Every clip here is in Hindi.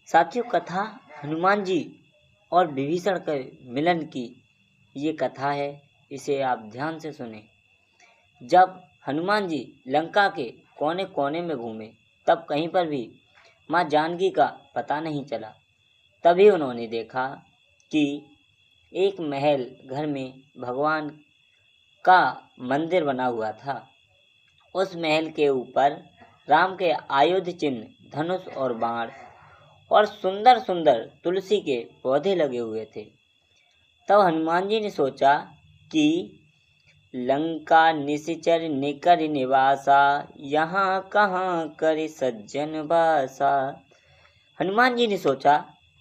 साथियों, कथा हनुमान जी और विभीषण के मिलन की ये कथा है। इसे आप ध्यान से सुने। जब हनुमान जी लंका के कोने कोने में घूमे, तब कहीं पर भी माँ जानकी का पता नहीं चला। तभी उन्होंने देखा कि एक महल घर में भगवान का मंदिर बना हुआ था। उस महल के ऊपर राम के आयुध चिन्ह, धनुष और बाण और सुंदर सुंदर तुलसी के पौधे लगे हुए थे। तब हनुमान जी ने सोचा कि लंका निश्चर निकर निवासा, यहाँ कहाँ करे सज्जन वासा। हनुमान जी ने सोचा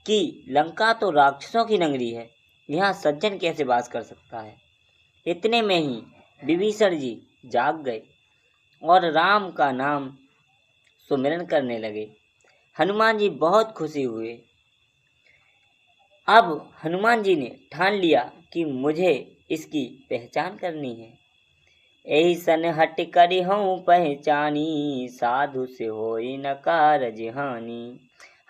कि लंका तो राक्षसों की नगरी है, यहाँ सज्जन कैसे वास कर सकता है। इतने में ही विभीषण जी जाग गए और राम का नाम सुमिरन करने लगे। हनुमान जी बहुत खुशी हुए। अब हनुमान जी ने ठान लिया कि मुझे इसकी पहचान करनी है। ऐसन हट करी हूँ पहचानी, साधु से होई न कारज हानि।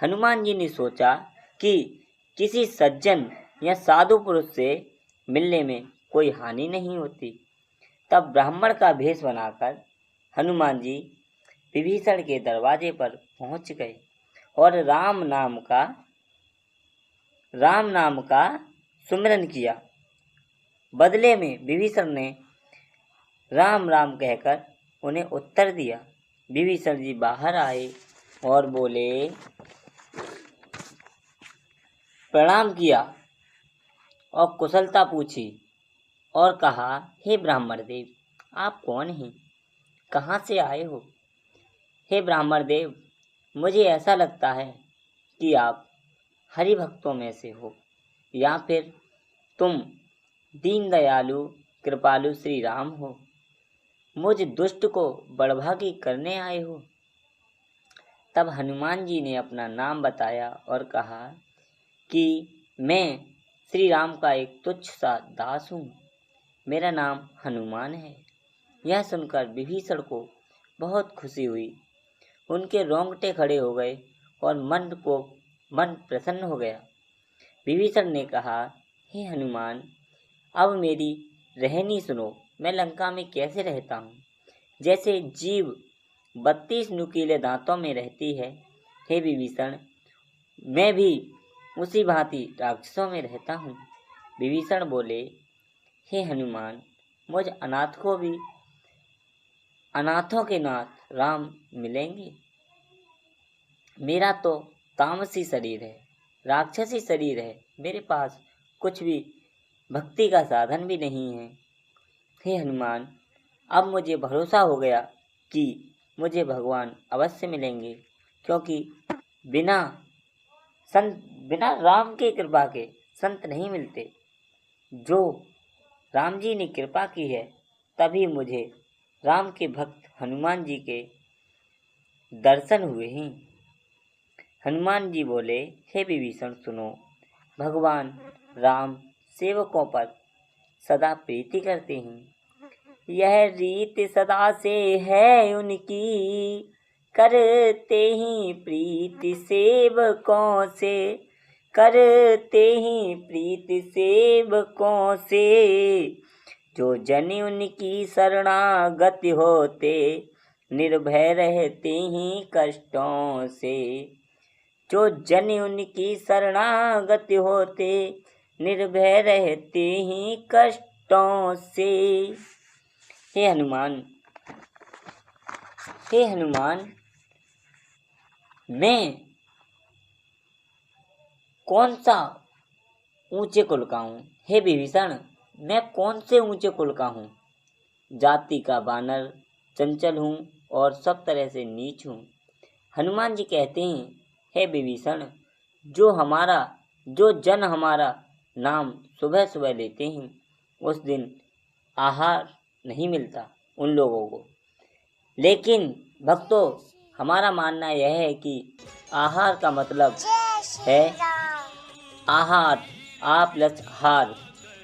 हनुमान जी ने सोचा कि किसी सज्जन या साधु पुरुष से मिलने में कोई हानि नहीं होती। तब ब्राह्मण का भेष बनाकर हनुमान जी विभीषण के दरवाजे पर पहुंच गए और राम नाम का सुमिरन किया। बदले में विभीषण ने राम राम कहकर उन्हें उत्तर दिया। विभीषण जी बाहर आए और बोले, प्रणाम किया और कुशलता पूछी और कहा, हे ब्राह्मण देव, आप कौन हैं? कहाँ से आए हो? हे ब्राह्मण देव, मुझे ऐसा लगता है कि आप हरि भक्तों में से हो, या फिर तुम दीन दयालु कृपालु श्री राम हो, मुझ दुष्ट को बड़भागी करने आए हो। तब हनुमान जी ने अपना नाम बताया और कहा कि मैं श्री राम का एक तुच्छ सा दास हूँ, मेरा नाम हनुमान है। यह सुनकर विभीषण को बहुत खुशी हुई। उनके रोंगटे खड़े हो गए और मन प्रसन्न हो गया। विभीषण ने कहा, हे हनुमान, अब मेरी रहनी सुनो। मैं लंका में कैसे रहता हूँ, जैसे जीव 32 नुकीले दांतों में रहती है, हे विभीषण, मैं भी उसी भांति राक्षसों में रहता हूँ। विभीषण बोले, हे हनुमान, मुझ अनाथ को भी अनाथों के नाथ राम मिलेंगे। मेरा तो तामसी शरीर है, राक्षसी शरीर है, मेरे पास कुछ भी भक्ति का साधन भी नहीं है। हे हनुमान, अब मुझे भरोसा हो गया कि मुझे भगवान अवश्य मिलेंगे, क्योंकि बिना राम की कृपा के संत नहीं मिलते। जो राम जी ने कृपा की है, तभी मुझे राम के भक्त हनुमान जी के दर्शन हुए हैं। हनुमान जी बोले, हे विभीषण सुनो, भगवान राम सेवकों पर सदा प्रीति करते हैं। यह रीत सदा से है उनकी, करते ही प्रीति सेवकों से, करते ही प्रीति सेवकों से। जो जन उनकी शरणागति होते, निर्भय रहते ही कष्टों से। जो जन उनकी शरणागति होते, निर्भय रहते ही कष्टों से। हे हनुमान, मैं कौन सा ऊंचे कुल का हूँ? हे विभीषण, मैं कौन से ऊंचे कुल का हूँ? जाति का बानर, चंचल हूँ और सब तरह से नीच हूँ। हनुमान जी कहते हैं, हे विभीषण, जो जन हमारा नाम सुबह सुबह लेते हैं, उस दिन आहार नहीं मिलता उन लोगों को। लेकिन भक्तों, हमारा मानना यह है कि आहार का मतलब है आहार, आ प्लस हार।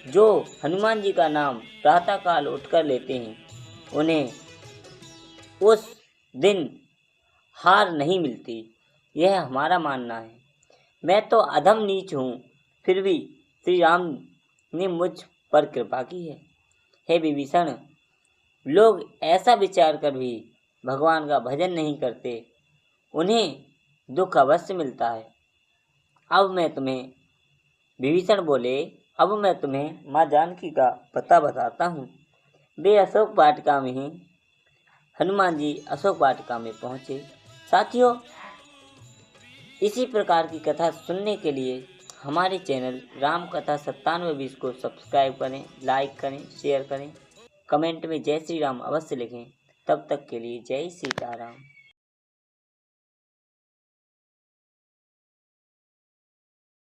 जो हनुमान जी का नाम प्रातःकाल उठकर लेते हैं, उन्हें उस दिन हार नहीं मिलती। यह हमारा मानना है। मैं तो अधम नीच हूँ, फिर भी श्री राम ने मुझ पर कृपा की है। हे विभीषण, लोग ऐसा विचार कर भी भगवान का भजन नहीं करते, उन्हें दुख अवश्य मिलता है। अब मैं तुम्हें विभीषण बोले, अब मैं तुम्हें माँ जानकी का पता बताता हूँ। वे अशोक वाटिका में ही हनुमान जी अशोक वाटिका में पहुँचे। साथियों, इसी प्रकार की कथा सुनने के लिए हमारे चैनल राम कथा 9720 को सब्सक्राइब करें, लाइक करें, शेयर करें, कमेंट में जय श्री राम अवश्य लिखें। तब तक के लिए जय सीताराम।